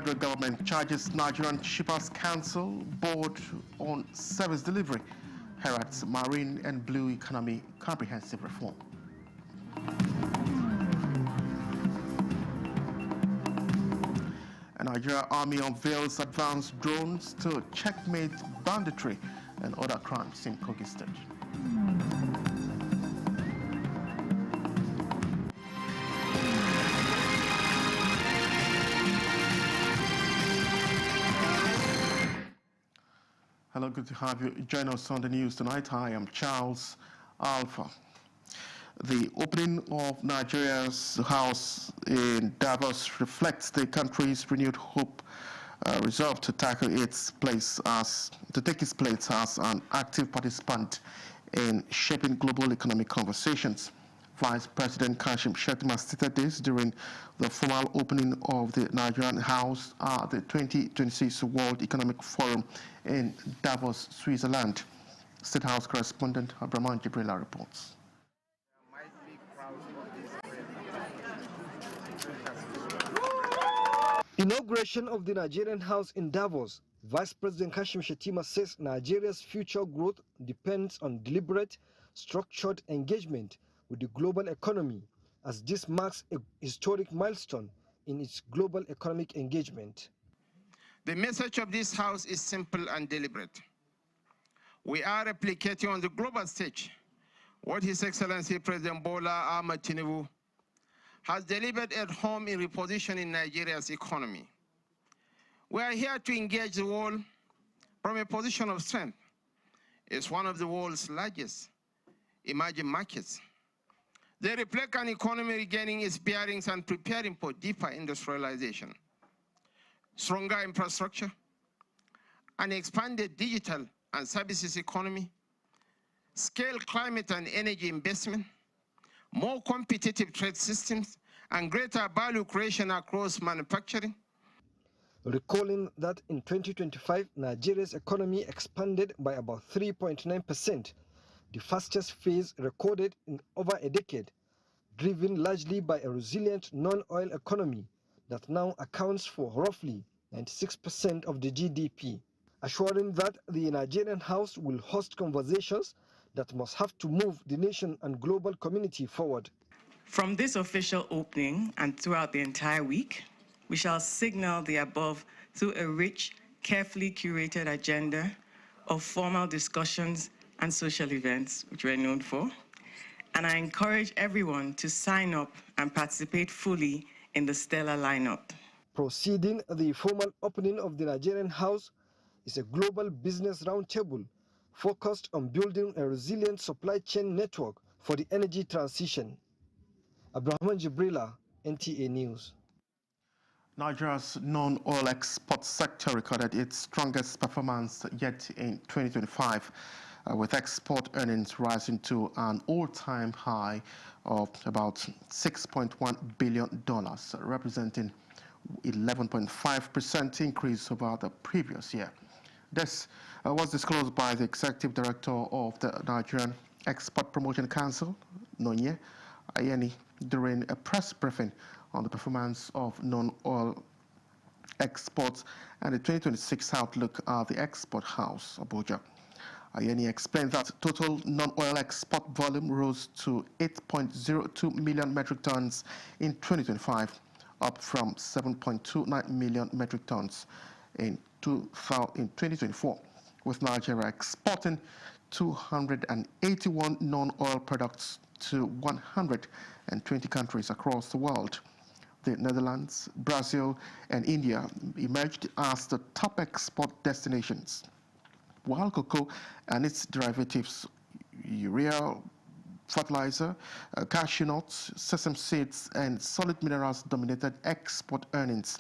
Federal government charges Nigerian Shippers Council board on service delivery, heralds marine and blue economy comprehensive reform. And Nigeria Army unveils advanced drones to checkmate banditry and other crimes in Kogi State. Hello, good to have you join us on the news tonight. I am Charles Alpha. The opening of Nigeria's house in Davos reflects the country's renewed hope, resolve to take its place as an active participant in shaping global economic conversations. Vice President Kashim Shettima stated this during the formal opening of the Nigerian House at the 2026 World Economic Forum in Davos, Switzerland. State House correspondent Abraman Jibrila reports. Inauguration of the Nigerian House in Davos. Vice President Kashim Shettima says Nigeria's future growth depends on deliberate, structured engagement with the global economy, as this marks a historic milestone in its global economic engagement. The message of this House is simple and deliberate. We are replicating on the global stage what His Excellency President Bola Ahmed Tinubu has delivered at home in repositioning Nigeria's economy. We are here to engage the world from a position of strength. It's one of the world's largest emerging markets. They reflect an economy regaining its bearings and preparing for deeper industrialization, stronger infrastructure, an expanded digital and services economy, scale climate and energy investment, more competitive trade systems, and greater value creation across manufacturing. Recalling that in 2025, Nigeria's economy expanded by about 3.9%, the fastest phase recorded in over a decade, driven largely by a resilient non-oil economy that now accounts for roughly 96% of the GDP, assuring that the Nigerian House will host conversations that must have to move the nation and global community forward. From this official opening and throughout the entire week, we shall signal the above through a rich, carefully curated agenda of formal discussions and social events, which we're known for. And I encourage everyone to sign up and participate fully in the stellar lineup. Preceding the formal opening of the Nigerian House is a global business roundtable focused on building a resilient supply chain network for the energy transition. Abraman Jibrila, NTA News. Nigeria's non-oil export sector recorded its strongest performance yet in 2025, with export earnings rising to an all-time high of about $6.1 billion, representing 11.5% increase over the previous year. This was disclosed by the Executive Director of the Nigerian Export Promotion Council, Nonye Ayeni, during a press briefing on the performance of non-oil exports and the 2026 outlook at the Export House, Abuja. Ayeni explained that total non-oil export volume rose to 8.02 million metric tons in 2025, up from 7.29 million metric tons in 2024, with Nigeria exporting 281 non-oil products to 120 countries across the world. The Netherlands, Brazil, and India emerged as the top export destinations, while cocoa and its derivatives, urea, fertilizer, cashew nuts, sesame seeds, and solid minerals dominated export earnings.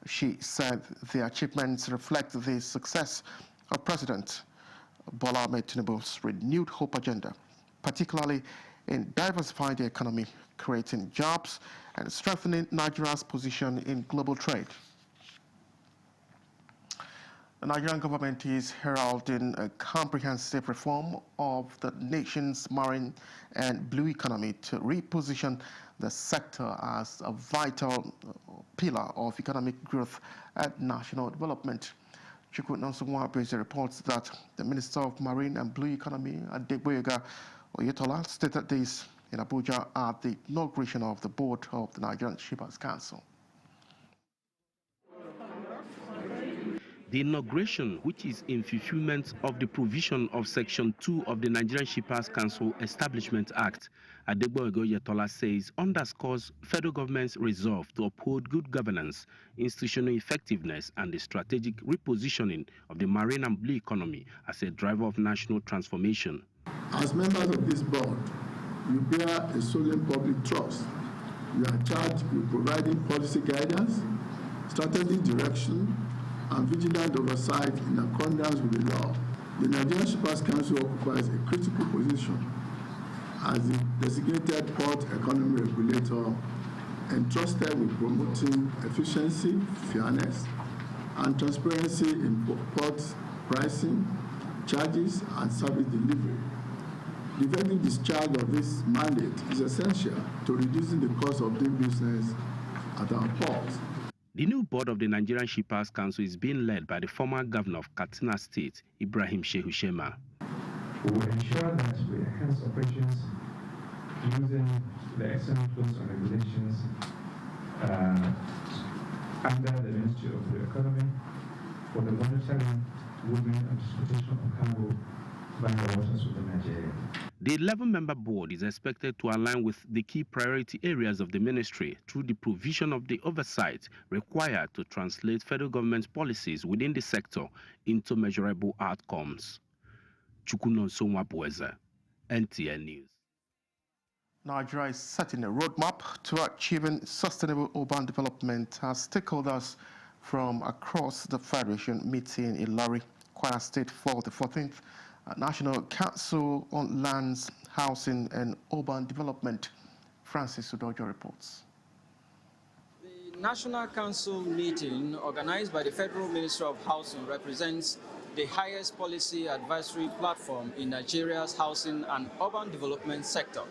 She said the achievements reflect the success of President Bola Ahmed Tinubu's renewed hope agenda, particularly in diversifying the economy, creating jobs, and strengthening Nigeria's position in global trade. The Nigerian government is heralding a comprehensive reform of the nation's marine and blue economy to reposition the sector as a vital pillar of economic growth and national development. Chukwu Nonsonwa reports that the Minister of Marine and Blue Economy, Adegboyega Oyetola, stated this in Abuja at the inauguration of the board of the Nigerian Shippers Council. The inauguration, which is in fulfillment of the provision of Section 2 of the Nigerian Shippers Council Establishment Act, Adegboyega Oyetola says, underscores federal government's resolve to uphold good governance, institutional effectiveness, and the strategic repositioning of the marine and blue economy as a driver of national transformation. As members of this board, you bear a solemn public trust. You are charged with providing policy guidance, strategic direction, and vigilant oversight in accordance with the law. The Nigerian Shippers Council occupies a critical position as the designated port economy regulator entrusted with promoting efficiency, fairness, and transparency in port pricing, charges, and service delivery. The effective discharge of this mandate is essential to reducing the cost of doing business at our ports. The new board of the Nigerian Shippers Council is being led by the former governor of Katsina State, Ibrahim Shehu Shema. We will ensure that we enhance operations using the external flows and regulations under the Ministry of the Economy for the monitoring, movement, and transportation of cargo by the waters within Nigeria. The 11-member board is expected to align with the key priority areas of the ministry through the provision of the oversight required to translate federal government policies within the sector into measurable outcomes. Chukwu Nonsonwa Bueze, NTN News. Nigeria is setting a roadmap to achieving sustainable urban development as stakeholders from across the Federation meeting in Ilori, Kwara State for the 14th National Council on Lands, Housing and Urban Development. Francis Udojo reports. The National Council meeting organized by the Federal Ministry of Housing represents the highest policy advisory platform in Nigeria's housing and urban development sector.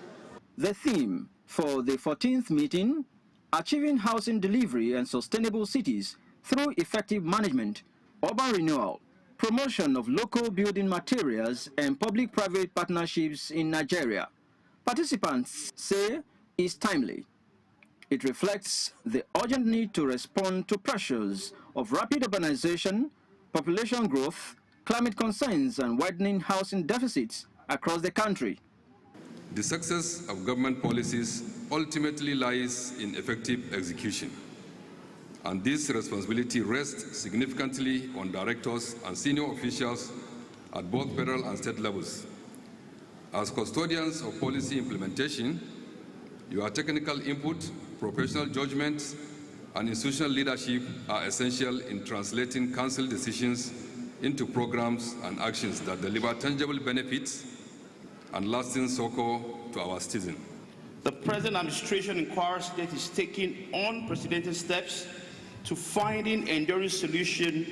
The theme for the 14th meeting, Achieving Housing Delivery and Sustainable Cities through Effective Management, Urban Renewal, Promotion of Local Building Materials and Public-Private Partnerships in Nigeria. Participants say is timely. It reflects the urgent need to respond to pressures of rapid urbanization, population growth, climate concerns, and widening housing deficits across the country. The success of government policies ultimately lies in effective execution. And this responsibility rests significantly on directors and senior officials at both federal and state levels. As custodians of policy implementation, your technical input, professional judgment, and institutional leadership are essential in translating council decisions into programs and actions that deliver tangible benefits and lasting succor to our citizens. The present administration in Kwara State is taking unprecedented steps to finding enduring solution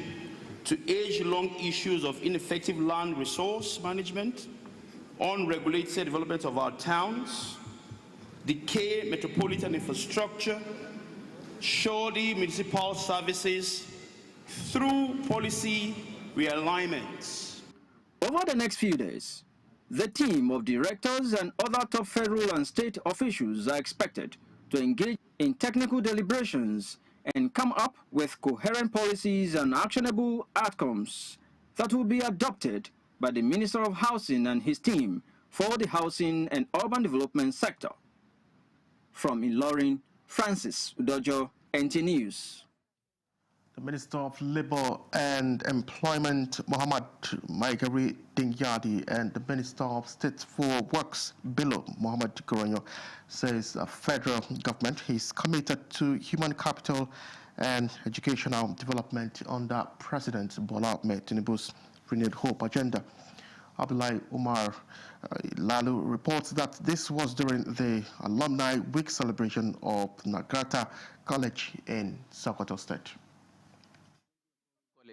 to age-long issues of ineffective land resource management, unregulated development of our towns, decayed metropolitan infrastructure, shoddy municipal services through policy realignments. Over the next few days, the team of directors and other top federal and state officials are expected to engage in technical deliberations and come up with coherent policies and actionable outcomes that will be adopted by the Minister of Housing and his team for the housing and urban development sector. From Ilorin, Francis Udojo, NT News. The Minister of Labour and Employment, Muhammad Maigari Dingyadi, and the Minister of State for Works, Bello Muhammad Goronyo, says the federal government is committed to human capital and educational development under President Bola Ahmed Tinubu's renewed hope agenda. Abdullahi Umar Lalu reports that this was during the Alumni Week celebration of Nagrata College in Sokoto State.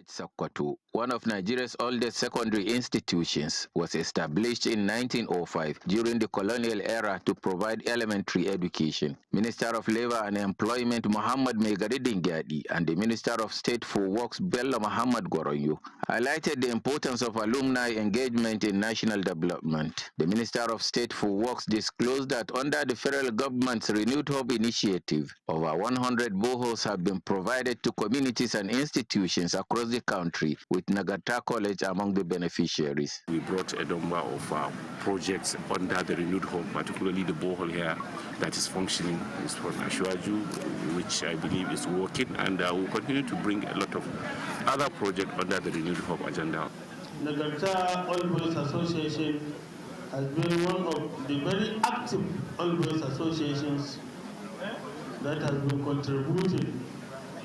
Sokoto, one of Nigeria's oldest secondary institutions, was established in 1905 during the colonial era to provide elementary education. Minister of Labor and Employment Muhammad Megari Dingyadi and the Minister of State for Works Bello Muhammad Goronyo highlighted the importance of alumni engagement in national development. The Minister of State for Works disclosed that under the federal government's Renewed Hope initiative, over 100 boreholes have been provided to communities and institutions across the country, with Nagata College among the beneficiaries. We brought a number of projects under the Renewed Hope, particularly the borehole here that is functioning. It's from Ashwaju, which I believe is working, and we'll continue to bring a lot of other projects under the Renewed Hope agenda. Nagata Old Boys Association has been one of the very active Old Boys associations that has been contributing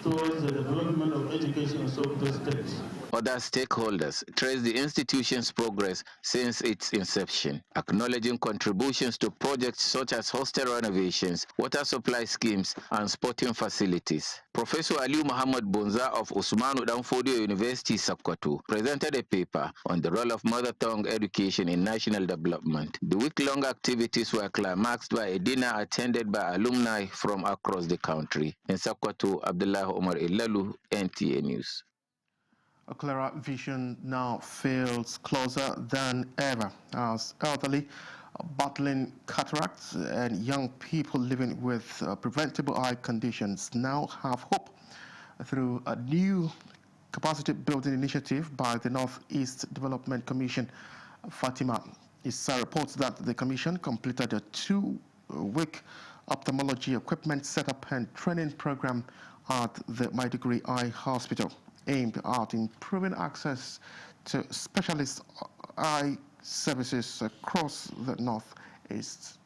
towards the development of education in Sokoto State. Other stakeholders trace the institution's progress since its inception, acknowledging contributions to projects such as hostel renovations, water supply schemes, and sporting facilities. Professor Aliu Muhammad Bonza of Usmanu Danfodio University, Sokoto, presented a paper on the role of mother tongue education in national development. The week-long activities were climaxed by a dinner attended by alumni from across the country. In Sokoto, Abdullah Omar Ilalu, NTA News. A clearer vision now feels closer than ever as elderly battling cataracts and young people living with preventable eye conditions now have hope through a new capacity building initiative by the Northeast Development Commission. Fatima Issa reports that the commission completed a 2-week ophthalmology equipment setup and training program at the Maiduguri Eye Hospital, aimed at improving access to specialist eye services across the Northeast.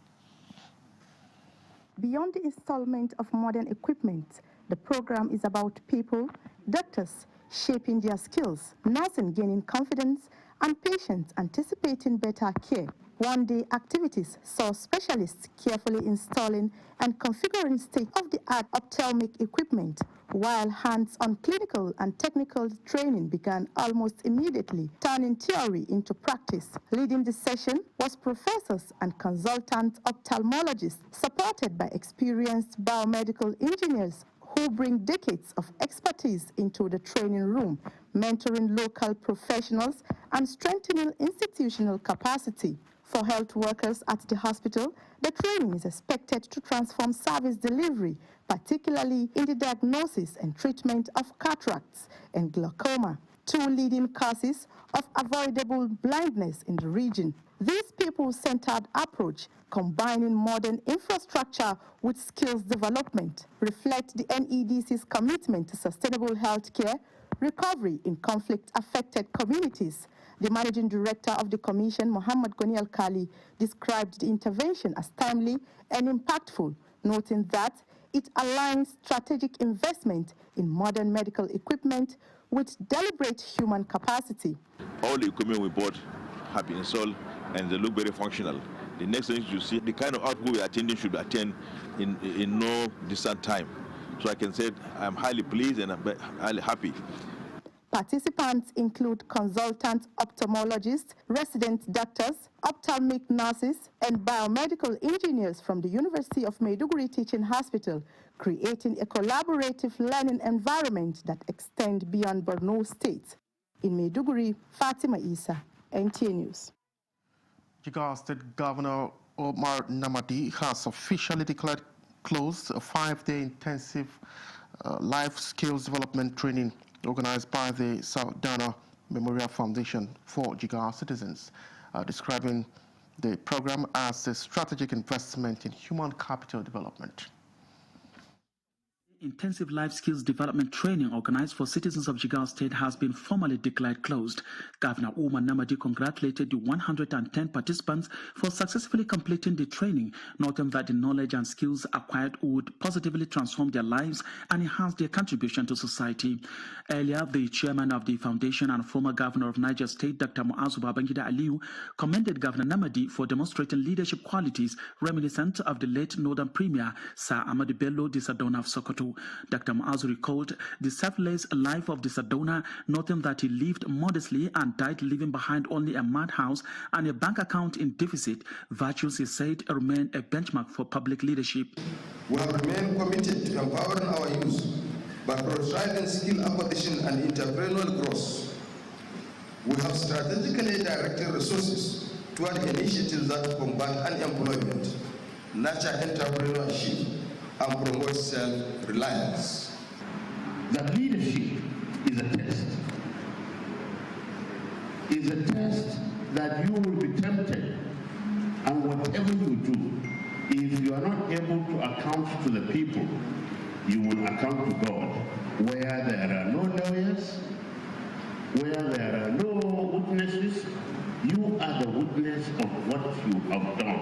Beyond the installment of modern equipment, the program is about people, doctors shaping their skills, nursing gaining confidence, and patients anticipating better care. One-day activities saw specialists carefully installing and configuring state-of-the-art ophthalmic equipment, while hands-on clinical and technical training began almost immediately, turning theory into practice. Leading the session was professors and consultant ophthalmologists, supported by experienced biomedical engineers who bring decades of expertise into the training room, mentoring local professionals and strengthening institutional capacity. For health workers at the hospital, the training is expected to transform service delivery, particularly in the diagnosis and treatment of cataracts and glaucoma, 2 leading causes of avoidable blindness in the region. This people-centered approach, combining modern infrastructure with skills development, reflects the NEDC's commitment to sustainable health care recovery in conflict-affected communities. The managing director of the commission, Muhammad Goni Al-Kali, described the intervention as timely and impactful, noting that it aligns strategic investment in modern medical equipment with deliberate human capacity. All the equipment we bought have been installed and they look very functional. The next thing you see, the kind of output we are attending should attend in no distant time. So I can say I'm highly pleased and I'm highly happy. Participants include consultant ophthalmologists, resident doctors, ophthalmic nurses, and biomedical engineers from the University of Maiduguri Teaching Hospital, creating a collaborative learning environment that extends beyond Borno State. In Maiduguri, Fatima Issa, NTA News. Jigawa State Governor Omar Namadi has officially declared closed a 5-day intensive life skills development training organized by the Saldana Memorial Foundation for Jigawa citizens, describing the program as a strategic investment in human capital development. Intensive life skills development training organized for citizens of Jigawa State has been formally declared closed. Governor Omar Namadi congratulated the 110 participants for successfully completing the training, noting that the knowledge and skills acquired would positively transform their lives and enhance their contribution to society. Earlier, the chairman of the foundation and former governor of Niger State, Dr. Muazu Babangida Aliyu, commended Governor Namadi for demonstrating leadership qualities reminiscent of the late Northern Premier, Sir Ahmadu Bello de Sardauna of Sokoto. Aliu. Dr. Muazu recalled the selfless life of the Sardauna, noting that he lived modestly and died leaving behind only a mud house and a bank account in deficit, virtues he said remain a benchmark for public leadership. We have remained committed to empowering our youth by prioritizing skill acquisition and entrepreneurial growth. We have strategically directed resources toward initiatives that combat unemployment, nurture entrepreneurship, and promote self-reliance. That leadership is a test. It's a test that you will be tempted, and whatever you do, if you are not able to account to the people, you will account to God. Where there are no lawyers, where there are no witnesses, you are the witness of what you have done.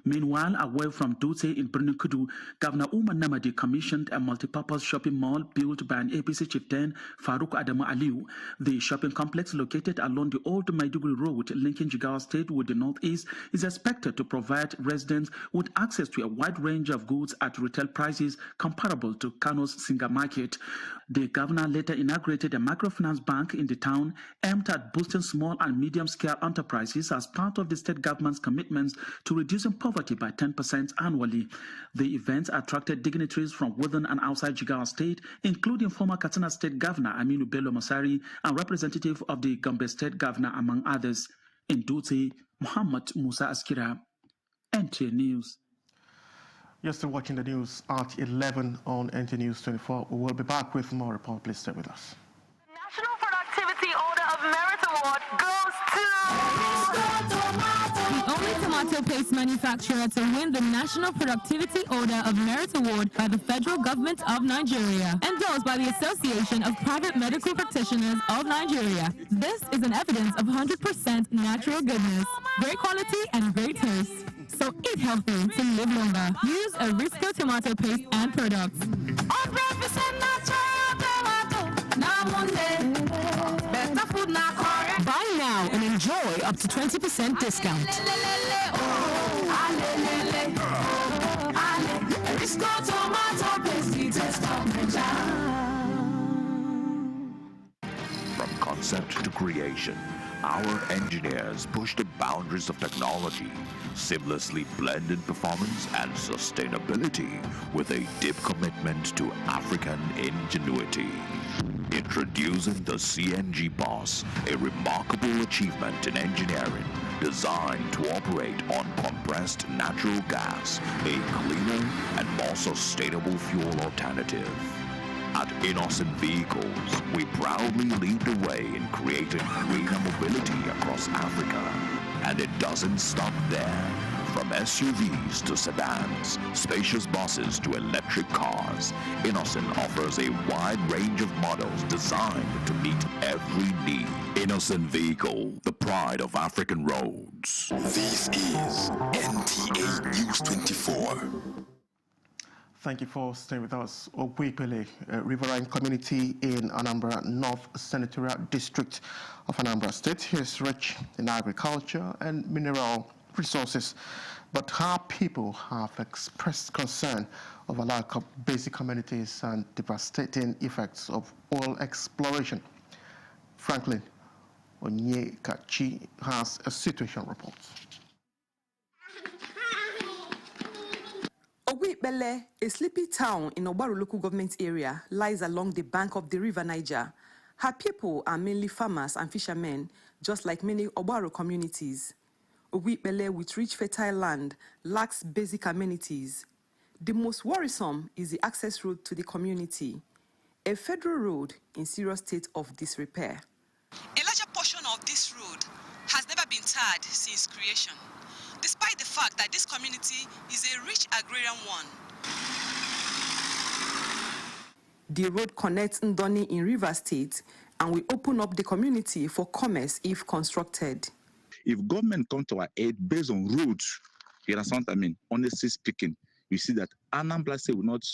Meanwhile, away from Dutse in Birnin Kudu, Governor Umar Namadi commissioned a multi-purpose shopping mall built by an APC chieftain, Farouk Adamu Aliu. The shopping complex, located along the old Maiduguri Road linking Jigawa State with the northeast, is expected to provide residents with access to a wide range of goods at retail prices comparable to Kano's Singa Market. The governor later inaugurated a microfinance bank in the town aimed at boosting small and medium-scale enterprises as part of the state government's commitments to reducing poverty by 10% annually. The event attracted dignitaries from within and outside Jigawa State, including former Katsina State Governor Aminu Bello Masari and representative of the Gombe State Governor, among others. In Dutse, Muhammad Musa Askira, NTA News. You're still watching the news at 11 on NTA News 24. We will be back with more report. Please stay with us. The National Productivity Order of Merit Award goes to the only tomato paste manufacturer to win the National Productivity Order of Merit Award by the Federal Government of Nigeria, endorsed by the Association of Private Medical Practitioners of Nigeria. This is an evidence of 100% natural goodness, great quality, and great taste. So eat healthy to live longer. Use Arisco tomato paste and products. 100% natural tomato. Now one day. Better food now. Buy now and enjoy up to 20% discount. Arisco tomato paste. From concept to creation, our engineers push the boundaries of technology, seamlessly blended performance and sustainability with a deep commitment to African ingenuity. Introducing the CNG Boss, a remarkable achievement in engineering designed to operate on compressed natural gas, a cleaner and more sustainable fuel alternative. At Innocent Vehicles, we proudly lead the way in creating greener mobility across Africa. And it doesn't stop there. From SUVs to sedans, spacious buses to electric cars, Innocent offers a wide range of models designed to meet every need. Innocent Vehicle, the pride of African roads. This is NTA News 24. Thank you for staying with us. Okwipele, a riverine community in Anambra North Senatorial District of Anambra State, is rich in agriculture and mineral resources, but her people have expressed concern over lack of basic amenities and devastating effects of oil exploration. Franklin Onyekachi has a situation report. Okwipele, a sleepy town in Obaru local government area, lies along the bank of the river Niger. Her people are mainly farmers and fishermen, just like many Obaru communities. Okwipele, with rich fertile land, lacks basic amenities. The most worrisome is the access road to the community, a federal road in serious state of disrepair. A larger portion of this road has never been tarred since creation, despite the fact that this community is a rich agrarian one. The road connects Ndoni in Rivers State and will open up the community for commerce if constructed. If government comes to our aid based on roads, you understand what I mean? Honestly speaking, you see that Anambra State will not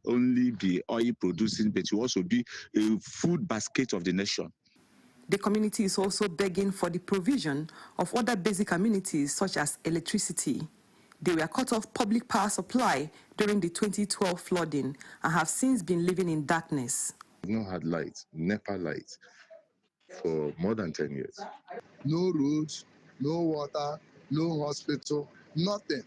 only be oil producing, but will also be a food basket of the nation. The community is also begging for the provision of other basic amenities such as electricity. They were cut off public power supply during the 2012 flooding and have since been living in darkness. We've not had light, NEPA light, for more than 10 years. No roads, no water, no hospital, nothing.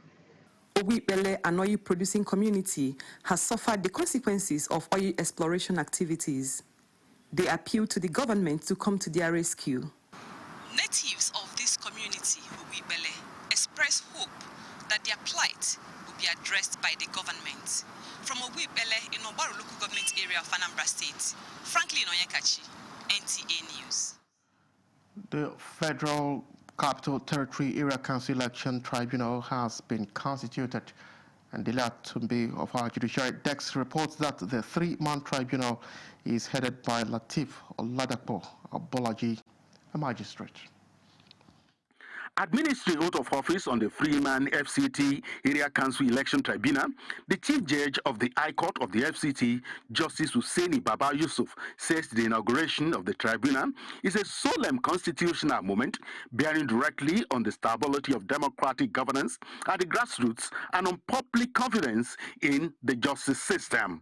Oguipele, an oil-producing community, has suffered the consequences of oil exploration activities. They appeal to the government to come to their rescue. Natives of this community, Oguipele, express hope that their plight will be addressed by the government. From Oguipele in Obaru local government area of Anambra State, Franklin Onyekachi, NTA News. The Federal Capital Territory Area Council Election Tribunal has been constituted, and Dele Atumbi of our Judiciary Desk reports that the three-man tribunal is headed by Lateef Oladapo Abolaji, a magistrate. Administering oath of office on the Freeman FCT Area Council Election Tribunal, the Chief Judge of the High Court of the FCT, Justice Hussaini Baba Yusuf, says the inauguration of the tribunal is a solemn constitutional moment bearing directly on the stability of democratic governance at the grassroots and on public confidence in the justice system.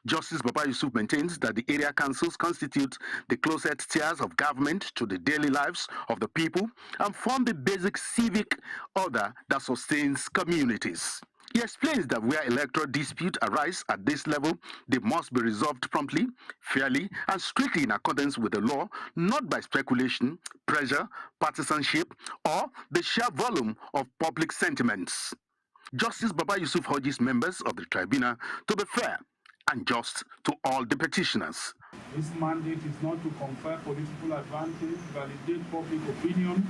Justice Baba Yusuf maintains that the area councils constitute the closest tiers of government to the daily lives of the people and form the basic civic order that sustains communities. He explains that where electoral disputes arise at this level, they must be resolved promptly, fairly, and strictly in accordance with the law, not by speculation, pressure, partisanship, or the sheer volume of public sentiments. Justice Baba Yusuf urges members of the tribunal to be fair and just to all the petitioners. This mandate is not to confer political advantage, validate public opinion,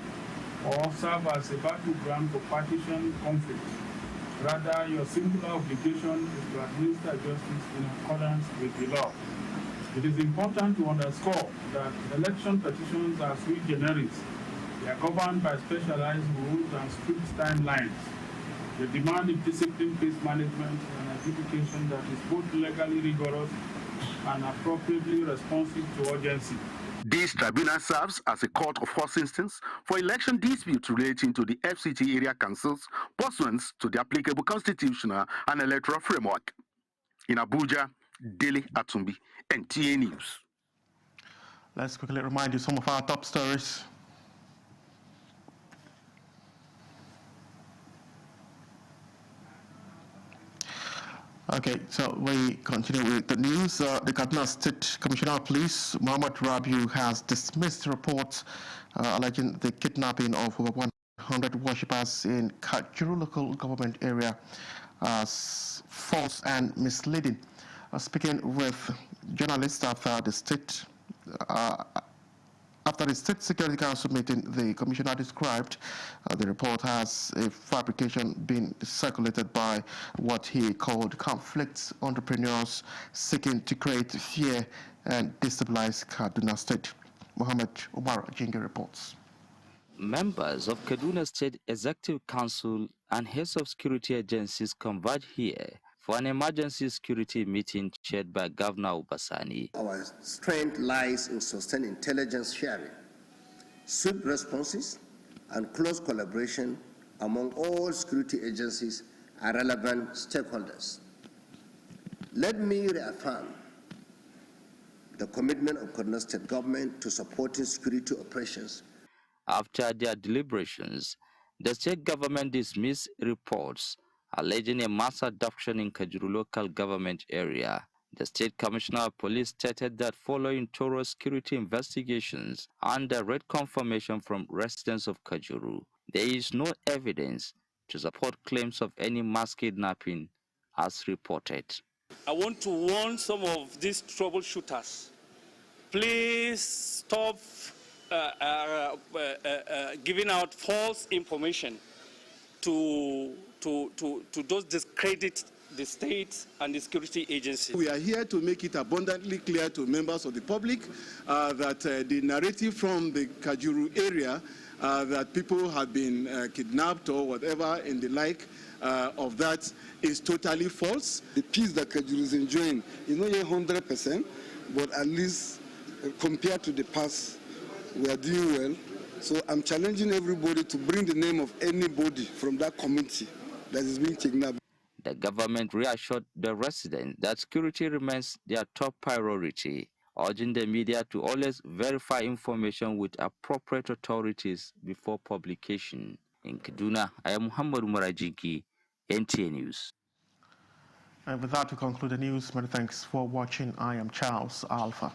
or serve as a battleground for partisan conflict. Rather, your singular obligation is to administer justice in accordance with the law. It is important to underscore that election petitions are sui generis. They are governed by specialized rules and strict timelines. They demand a disciplined case management and adjudication that is both legally rigorous and appropriately responsive to urgency. This tribunal serves as a court of first instance for election disputes relating to the FCT area councils pursuant to the applicable constitutional and electoral framework. In Abuja, Dele Atumbi, NTA News. Let's quickly remind you some of our top stories. Okay, so we continue with the news. The Kaduna State Commissioner of Police, Muhammad Rabiu, has dismissed reports alleging the kidnapping of over 100 worshippers in Kajuru local government area as false and misleading. Speaking with journalists after the State Security Council meeting, the commissioner described the report as a fabrication being circulated by what he called conflict entrepreneurs seeking to create fear and destabilize Kaduna State. Mohammed Umar Jingi reports. Members of Kaduna State Executive Council and heads of security agencies converge here for an emergency security meeting chaired by Governor Obasani. Our strength lies in sustained intelligence sharing, swift responses, and close collaboration among all security agencies and relevant stakeholders. Let me reaffirm the commitment of Kaduna State government to supporting security operations. After their deliberations, the state government dismissed reports alleging a mass abduction in Kajuru local government area. The State Commissioner of Police stated that following thorough security investigations and direct confirmation from residents of Kajuru, there is no evidence to support claims of any mass kidnapping as reported. I want to warn some of these troubleshooters. Please stop giving out false information to those discredit the state and the security agency. We are here to make it abundantly clear to members of the public that the narrative from the Kajuru area that people have been kidnapped or whatever in the like of that is totally false. The peace that Kajuru is enjoying is not yet 100%, but at least compared to the past, we are doing well. So I'm challenging everybody to bring the name of anybody from that community that is being kidnapped. The government reassured the residents that security remains their top priority, urging the media to always verify information with appropriate authorities before publication. In Kaduna, I am Muhammad Marajiki, NTA News. And with that, to conclude the news, many thanks for watching. I am Charles Alpha.